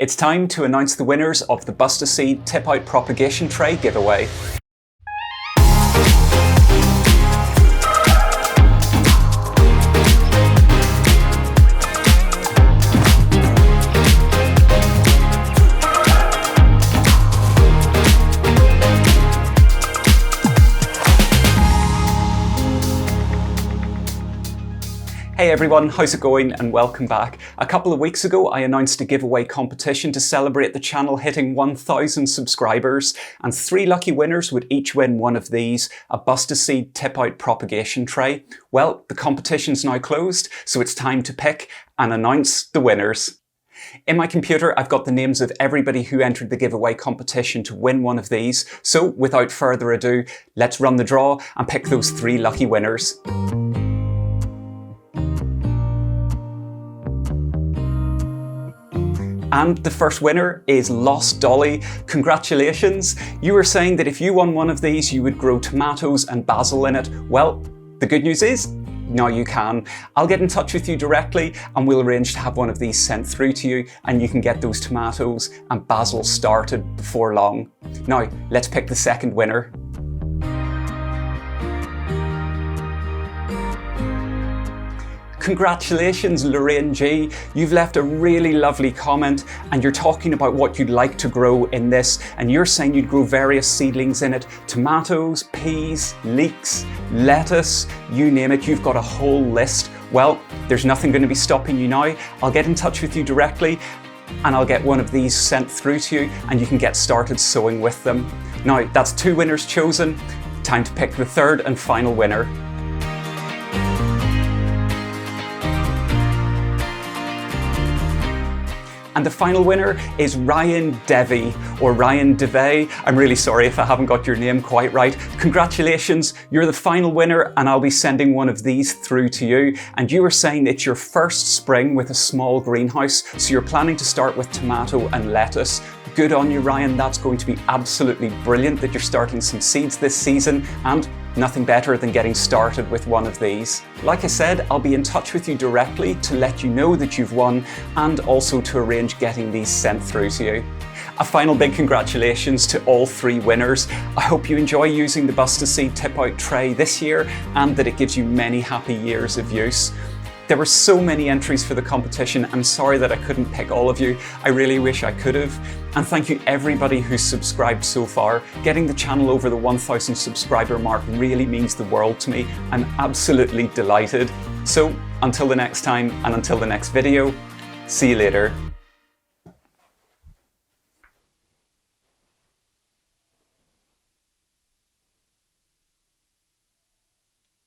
It's time to announce the winners of the Bustaseed Tip Out Propagation Tray giveaway. Hey everyone, how's it going and welcome back. A couple of weeks ago I announced a giveaway competition to celebrate the channel hitting 1,000 subscribers, and 3 lucky winners would each win one of these, a Bustaseed Tip Out Propagation Tray. Well, the competition's now closed, so it's time to pick and announce the winners. In my computer, I've got the names of everybody who entered the giveaway competition to win one of these. So without further ado, let's run the draw and pick those 3 lucky winners. And the first winner is Lost Dolly. Congratulations! You were saying that if you won one of these, you would grow tomatoes and basil in it. Well, the good news is, now you can. I'll get in touch with you directly and we'll arrange to have one of these sent through to you, and you can get those tomatoes and basil started before long. Now, let's pick the second winner. Congratulations, Lorraine G. You've left a really lovely comment and you're talking about what you'd like to grow in this, and you're saying you'd grow various seedlings in it. Tomatoes, peas, leeks, lettuce, you name it, you've got a whole list. Well, there's nothing going to be stopping you now. I'll get in touch with you directly and I'll get one of these sent through to you and you can get started sowing with them. Now, that's 2 winners chosen. Time to pick the third and final winner. And the final winner is Ryan Devey, or Ryan Devey. I'm really sorry if I haven't got your name quite right. Congratulations, you're the final winner and I'll be sending one of these through to you. And you were saying it's your first spring with a small greenhouse, so you're planning to start with tomato and lettuce. Good on you, Ryan. That's going to be absolutely brilliant that you're starting some seeds this season, and nothing better than getting started with one of these. Like I said, I'll be in touch with you directly to let you know that you've won and also to arrange getting these sent through to you. A final big congratulations to all 3 winners. I hope you enjoy using the Bustaseed Tip Out Tray this year and that it gives you many happy years of use. There were so many entries for the competition. I'm sorry that I couldn't pick all of you. I really wish I could have. And thank you everybody who's subscribed so far. Getting the channel over the 1,000 subscriber mark really means the world to me. I'm absolutely delighted. So until the next time and until the next video, see you later.